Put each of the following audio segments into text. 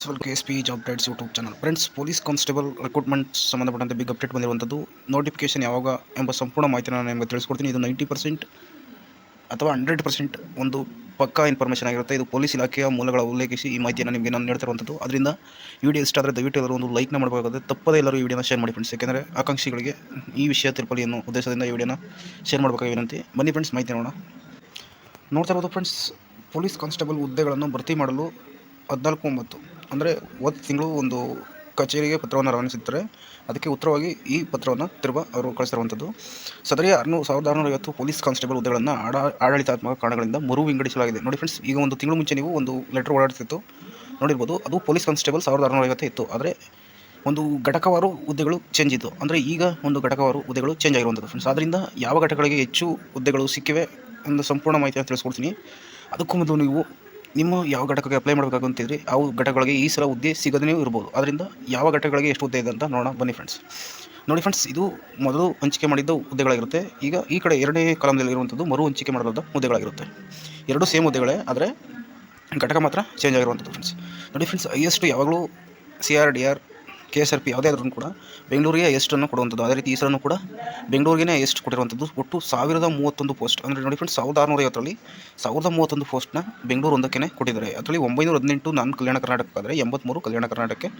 KSP job updates YouTube channel friends, police constable recruitment ಸಂಬಂಧಪಟ್ಟಂತೆ big update ಬಂದಿರುವಂಥದ್ದು. Notification ಯಾವಾಗ ಎಂಬ ಸಂಪೂರ್ಣ ಮಾಹಿತಿನ ನಾನು ನಿಮಗೆ ತಿಳಿಸ್ಕೊಡ್ತೀನಿ. ಇದು 90% ಅಥವಾ 100% ಒಂದು ಪಕ್ಕಾ ಇನ್ಫಾರ್ಮೇಷನ್ ಆಗಿರುತ್ತೆ. ಇದು ಪೊಲೀಸ್ ಇಲಾಖೆಯ ಮೂಲಗಳ ಉಲ್ಲೇಖಿಸಿ ಈ ಮಾಹಿತಿಯನ್ನು ನಿಮಗೆ ನಾನು ನೀಡ್ತಿರುವಂಥದ್ದು. ಅದರಿಂದ ವಿಡಿಯೋ ಇಷ್ಟ ಆದರೆ ದಯವಿಟ್ಟು ಎಲ್ಲರೂ ಒಂದು ಲೈಕ್ನ ಮಾಡಬೇಕಾಗುತ್ತೆ. ತಪ್ಪದೇ ಎಲ್ಲರೂ ಈ ವಿಡಿಯೋನ ಶೇರ್ ಮಾಡಿ ಫ್ರೆಂಡ್ಸ್, ಯಾಕೆಂದರೆ ಆಕಾಂಕ್ಷಿಗಳಿಗೆ ಈ ವಿಷಯ ತಿಳ್ಕೊಳ್ಳಿ ಅನ್ನೋ ಉದ್ದೇಶದಿಂದ ಈ ವಿಡಿಯೋನ ಶೇರ್ ಮಾಡಬೇಕಾಗಿ ವಿನಂತಿ. ಬನ್ನಿ ಫ್ರೆಂಡ್ಸ್, ಮಾಹಿತಿ ನೋಡೋಣ. ನೋಡ್ತಾ ಇರೋದು ಫ್ರೆಂಡ್ಸ್, ಪೊಲೀಸ್ ಕಾನ್ಸ್ಟೇಬಲ್ ಹುದ್ದೆಗಳನ್ನು ಭರ್ತಿ ಮಾಡಲು 14/9 ಅಂದರೆ ಒಂದು ತಿಂಗಳು ಒಂದು ಕಚೇರಿಗೆ ಪತ್ರವನ್ನು ರವಾನಿಸುತ್ತಾರೆ. ಅದಕ್ಕೆ ಉತ್ತರವಾಗಿ ಈ ಪತ್ರವನ್ನು ತಿರುಬ ಅವರು ಕಳಿಸಿರುವಂಥದ್ದು. ಸದರಿಯ 1650 ಪೊಲೀಸ್ ಕಾನ್ಸ್ಟೇಬಲ್ ಹುದ್ದೆಗಳನ್ನು ಆಡಳಿತಾತ್ಮಕ ಕಾರಣಗಳಿಂದ ಮರು ವಿಂಗಡಿಸಲಾಗಿದೆ. ನೋಡಿ ಫ್ರೆಂಡ್ಸ್, ಈಗ ಒಂದು ತಿಂಗಳು ಮುಂಚೆ ನೀವು ಒಂದು ಲೆಟರ್ ಓಡಾಡ್ತಿತ್ತು ನೋಡಿರ್ಬೋದು. ಅದು ಪೊಲೀಸ್ ಕಾನ್ಸ್ಟೇಬಲ್ 1650 ಇತ್ತು. ಆದರೆ ಒಂದು ಘಟಕವಾರು ಹುದ್ದೆಗಳು ಚೇಂಜ್ ಇತ್ತು. ಅಂದರೆ ಈಗ ಒಂದು ಘಟಕವಾರು ಹುದ್ದೆಗಳು ಚೇಂಜ್ ಆಗಿರುವಂಥದ್ದು ಫ್ರೆಂಡ್ಸ್. ಆದ್ದರಿಂದ ಯಾವ ಘಟಕಗಳಿಗೆ ಹೆಚ್ಚು ಹುದ್ದೆಗಳು ಸಿಕ್ಕಿವೆ ಎಂದು ಸಂಪೂರ್ಣ ಮಾಹಿತಿಯನ್ನು ತಿಳಿಸ್ಕೊಡ್ತೀನಿ. ಅದಕ್ಕೂ ಮೊದಲು ನೀವು ನಿಮ್ಮ ಯಾವ ಘಟಕಕ್ಕೆ ಅಪ್ಲೈ ಮಾಡಬೇಕಾಗುತ್ತಿದ್ರಿ ಆ ಘಟಕಗಳಿಗೆ ಈ ಸಲ ಹುದ್ದೆ ಸಿಗದೇ ಇರ್ಬೋದು. ಅದರಿಂದ ಯಾವ ಘಟಕಗಳಿಗೆ ಎಷ್ಟು ಹುದ್ದೆ ಇದೆ ಅಂತ ನೋಡೋಣ ಬನ್ನಿ ಫ್ರೆಂಡ್ಸ್. ನೋಡಿ ಫ್ರೆಂಡ್ಸ್, ಇದು ಮೊದಲು ಹಂಚಿಕೆ ಮಾಡಿದ್ದ ಹುದ್ದೆಗಳಾಗಿರುತ್ತೆ. ಈಗ ಈ ಕಡೆ ಎರಡನೇ ಕಾಲಮ್ನಲ್ಲಿ ಇರುವಂಥದ್ದು ಮರು ಹಂಚಿಕೆ ಮಾಡಲಾದ ಹುದ್ದೆಗಳಾಗಿರುತ್ತೆ. ಎರಡು ಸೇಮ್ ಹುದ್ದೆಗಳೇ, ಆದರೆ ಘಟಕ ಮಾತ್ರ ಚೇಂಜ್ ಆಗಿರುವಂಥದ್ದು ಫ್ರೆಂಡ್ಸ್. ನೋಡಿ ಫ್ರೆಂಡ್ಸ್, ಹೈಯೆಸ್ಟ್ ಯಾವಾಗಲೂ CRDR KSRP ಯಾವುದೇ ಆದ್ರೂ ಕೂಡ ಬೆಂಗಳೂರಿಗೆ ಹೈಯೆಸ್ಟನ್ನು ಕೊಡುವಂಥದ್ದು. ಅದೇ ರೀತಿ ಈ ಸಲನೂ ಕೂಡ ಬೆಂಗಳೂರಿಗೆ ಹೈಯೆಸ್ಟ್ ಕೊಟ್ಟಿರುವಂಥದ್ದು. ಒಟ್ಟು 1031 ಪೋಸ್ಟ್. ಅಂದರೆ ನೋಡಿ ಫ್ರೆಂಡ್ಸ್, 1650ರಲ್ಲಿ 1031 ಪೋಸ್ಟ್ನ ಬೆಂಗಳೂರು ಒಂದಕ್ಕೆ ಕೊಟ್ಟಿದ್ದಾರೆ. ಅದರಲ್ಲಿ 918 ನಾನ್ ಕಲ್ಯಾಣ ಕರ್ನಾಟಕ ಆದರೆ 83 ಕಲ್ಯಾಣ ಕರ್ನಾಟಕಕ್ಕೆ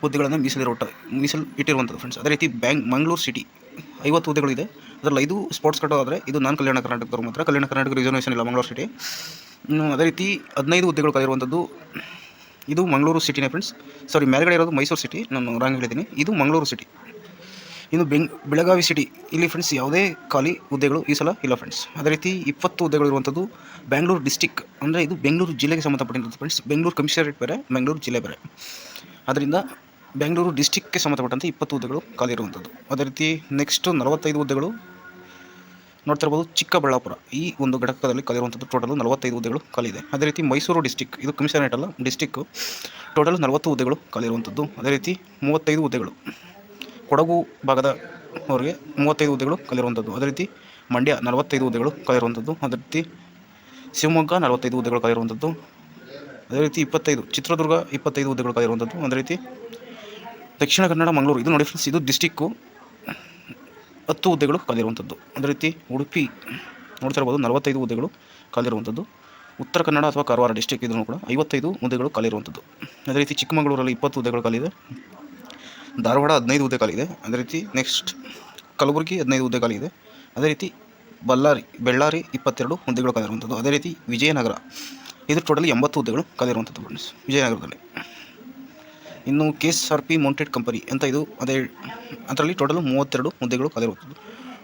ಹುದ್ದೆಗಳನ್ನು ಮೀಸಲು ಇಟ್ಟಿರುವಂಥದ್ದು ಫ್ರೆಂಡ್ಸ್. ಅದೇ ರೀತಿ ಮಂಗಳೂರು ಸಿಟಿ 50 ಹುದ್ದೆಗಳಿದೆ. ಅದರಲ್ಲಿ 5 ಸ್ಪೋರ್ಟ್ಸ್ ಕಟ್ ಆದರೆ ಇದು ನಾನ್ ಕಲ್ಯಾಣ ಕರ್ನಾಟಕದವರು ಮಾತ್ರ. ಕಲ್ಯಾಣ ಕರ್ನಾಟಕ ರಿಸರ್ವೇಷನ್ ಇಲ್ಲ ಮಂಗಳೂರು ಸಿಟಿ. ಅದೇ ರೀತಿ 15 ಹುದ್ದೆಗಳು ಕಾದಿರುವಂಥದ್ದು. ಇದು ಮಂಗಳೂರು ಸಿಟಿನೇ ಫ್ರೆಂಡ್ಸ್. ಸಾರಿ, ಮೇಲ್ಗಡೆ ಇರೋದು ಮೈಸೂರು ಸಿಟಿ, ನಾನು ರಾಂಗ್ ಹೇಳಿದ್ದೀನಿ. ಇದು ಮಂಗಳೂರು ಸಿಟಿ. ಇನ್ನು ಬೆಳಗಾವಿ ಸಿಟಿ, ಇಲ್ಲಿ ಫ್ರೆಂಡ್ಸ್ ಯಾವುದೇ ಖಾಲಿ ಹುದ್ದೆಗಳು ಈ ಸಲ ಇಲ್ಲ ಫ್ರೆಂಡ್ಸ್. ಅದೇ ರೀತಿ 20 ಹುದ್ದೆಗಳು ಇರುವಂಥದ್ದು ಬೆಂಗಳೂರು ಡಿಸ್ಟಿಕ್, ಅಂದರೆ ಇದು ಬೆಂಗಳೂರು ಜಿಲ್ಲೆಗೆ ಸಂಬಂಧಪಟ್ಟಂಥದ್ದು ಫ್ರೆಂಡ್ಸ್. ಬೆಂಗಳೂರು ಕಮಿಷನರೇಟ್ ಬೇರೆ, ಬೆಂಗಳೂರು ಜಿಲ್ಲೆ ಬೇರೆ. ಅದರಿಂದ ಬೆಂಗಳೂರು ಡಿಸ್ಟಿಕ್ಗೆ ಸಂಬಂಧಪಟ್ಟಂತೆ 20 ಹುದ್ದೆಗಳು ಖಾಲಿ ಇರುವಂಥದ್ದು. ಅದೇ ರೀತಿ ನೆಕ್ಸ್ಟ್ 45 ಹುದ್ದೆಗಳು ನೋಡ್ತಾ ಇರ್ಬೋದು. ಚಿಕ್ಕಬಳ್ಳಾಪುರ ಈ ಒಂದು ಘಟಕದಲ್ಲಿ ಖಾಲಿರುವಂಥದ್ದು ಟೋಟಲ್ 45 ಹುದ್ದೆಗಳು ಖಾಲಿ ಇದೆ. ಅದೇ ರೀತಿ ಮೈಸೂರು ಡಿಸ್ಟಿಕ್, ಇದು ಕಮಿಷನರೇಟ್ ಅಲ್ಲ, ಡಿಸ್ಟಿಕ್ಕು, ಟೋಟಲ್ 40 ಹುದ್ದೆಗಳು ಖಾಲಿರುವಂಥದ್ದು. ಅದೇ ರೀತಿ 35 ಹುದ್ದೆಗಳು ಕೊಡಗು ಭಾಗದ ಅವರಿಗೆ 35 ಹುದ್ದೆಗಳು ಖಾಲಿರುವಂಥದ್ದು. ಅದೇ ರೀತಿ ಮಂಡ್ಯ 45 ಹುದ್ದೆಗಳು ಖಾಲಿರುವಂಥದ್ದು. ಅದೇ ರೀತಿ ಶಿವಮೊಗ್ಗ 45 ಹುದ್ದೆಗಳು ಖಾಲಿರುವಂಥದ್ದು. ಅದೇ ರೀತಿ 25 ಚಿತ್ರದುರ್ಗ 25 ಹುದ್ದೆಗಳು ಖಾಲಿರುವಂಥದ್ದು. ಅದೇ ರೀತಿ ದಕ್ಷಿಣ ಕನ್ನಡ ಮಂಗಳೂರು, ಇದು ನೋಡಿ ಫ್ರೆಂಡ್ಸ್, ಇದು ಡಿಸ್ಟಿಕ್ಕು 10 ಹುದ್ದೆಗಳು ಖಾಲಿರುವಂಥದ್ದು. ಅದೇ ರೀತಿ ಉಡುಪಿ ನೋಡ್ತಾ ಇರ್ಬೋದು 45 ಹುದ್ದೆಗಳು ಖಾಲಿರುವಂಥದ್ದು. ಉತ್ತರ ಕನ್ನಡ ಅಥವಾ ಕಾರವಾರ ಡಿಸ್ಟಿಕ್ ಇದನ್ನು ಕೂಡ 55 ಹುದ್ದೆಗಳು ಖಾಲಿರುವಂಥದ್ದು. ಅದೇ ರೀತಿ ಚಿಕ್ಕಮಗಳೂರಲ್ಲಿ 20 ಹುದ್ದೆಗಳು ಖಾಲಿದೆ. ಧಾರವಾಡ 15 ಹುದ್ದೆ ಖಾಲಿದೆ. ಅದೇ ರೀತಿ ನೆಕ್ಸ್ಟ್ ಕಲಬುರಗಿ 15 ಹುದ್ದೆ ಖಾಲಿದೆ. ಅದೇ ರೀತಿ ಬೆಳ್ಳಾರಿ 22 ಹುದ್ದೆಗಳು ಖಾಲಿರುವಂಥದ್ದು. ಅದೇ ರೀತಿ ವಿಜಯನಗರ, ಇದು ಟೋಟಲಿ 80 ಹುದ್ದೆಗಳು ಖಾಲಿರುವಂಥದ್ದು ಫ್ರೆಂಡ್ಸ್ ವಿಜಯನಗರದಲ್ಲಿ. ಇನ್ನು KSRP ಮೌಂಟೆಡ್ ಕಂಪನಿ ಅಂತ ಇದು, ಅದರಲ್ಲಿ ಟೋಟಲ್ 32 ಹುದ್ದೆಗಳು ಖಾಲಿರುವಂಥದ್ದು.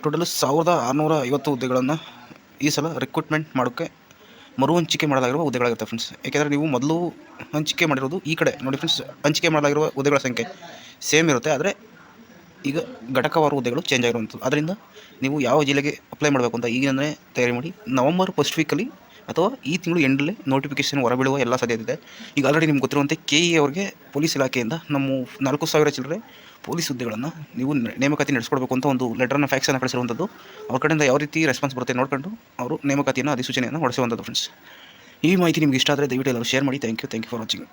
ಟೋಟಲ್ 1650 ಹುದ್ದೆಗಳನ್ನು ಈ ಸಲ ರಿಕ್ರೂಟ್ಮೆಂಟ್ ಮಾಡೋಕ್ಕೆ ಮರು ಹಂಚಿಕೆ ಮಾಡಲಾಗಿರುವ ಹುದ್ದೆಗಳಾಗಿರುತ್ತೆ ಫ್ರೆಂಡ್ಸ್. ಯಾಕೆಂದರೆ ನೀವು ಮೊದಲು ಹಂಚಿಕೆ ಮಾಡಿರೋದು ಈ ಕಡೆ ನೋಡಿ ಫ್ರೆಂಡ್ಸ್, ಹಂಚಿಕೆ ಮಾಡಲಾಗಿರುವ ಹುದ್ದೆಗಳ ಸಂಖ್ಯೆ ಸೇಮ್ ಇರುತ್ತೆ. ಆದರೆ ಈಗ ಘಟಕವಾರು ಹುದ್ದೆಗಳು ಚೇಂಜ್ ಆಗಿರುವಂಥದ್ದು. ಅದರಿಂದ ನೀವು ಯಾವ ಜಿಲ್ಲೆಗೆ ಅಪ್ಲೈ ಮಾಡಬೇಕು ಅಂತ ಈಗಿಂದಲೇ ತಯಾರಿ ಮಾಡಿ. ನವಂಬರ್ ಫಸ್ಟ್ ವೀಕಲ್ಲಿ ಅಥವಾ ಈ ತಿಂಗಳು ಎಂಡಲ್ಲೇ ನೋಟಿಫಿಕೇಷನ್ ಹೊರಬೀಳುವ ಎಲ್ಲ ಸಾಧ್ಯತೆ ಇದೆ. ಈಗ ಆಲ್ರೆಡಿ ನಿಮ್ಗೆ ಗೊತ್ತಿರುವಂತೆ KE ಅವರಿಗೆ ಪೊಲೀಸ್ ಇಲಾಖೆಯಿಂದ ನಮ್ಮ 4000 ಚಿಲ್ಲರೆ ಪೊಲೀಸ್ ಹುದ್ದೆಗಳನ್ನು ನೀವು ನೇಮಕಾತಿ ನಡೆಸ್ಕೊಡ್ಬೇಕು ಅಂತ ಒಂದು ಲೆಟರ್ನ ಫ್ಯಾಕ್ಸನ್ನು ಕಳಿಸಿರುವಂಥದ್ದು. ಅವ್ರ ಕಡೆಯಿಂದ ಯಾವ ರೀತಿ ರೆಸ್ಪಾನ್ಸ್ ಬರುತ್ತೆ ನೋಡ್ಕೊಂಡು ಅವರು ನೇಮಕಾತಿಯನ್ನು ಅಧಿಸೂಚನೆಯನ್ನು ಹೊರಡಿಸುವಂಥದ್ದು ಫ್ರೆಂಡ್ಸ್. ಈ ಮಾಹಿತಿ ನಿಮ್ಗೆ ಇಷ್ಟ ಆದರೆ ದಯವಿಟ್ಟು ಎಲ್ಲರೂ ಶೇರ್ ಮಾಡಿ. Thank you for watching.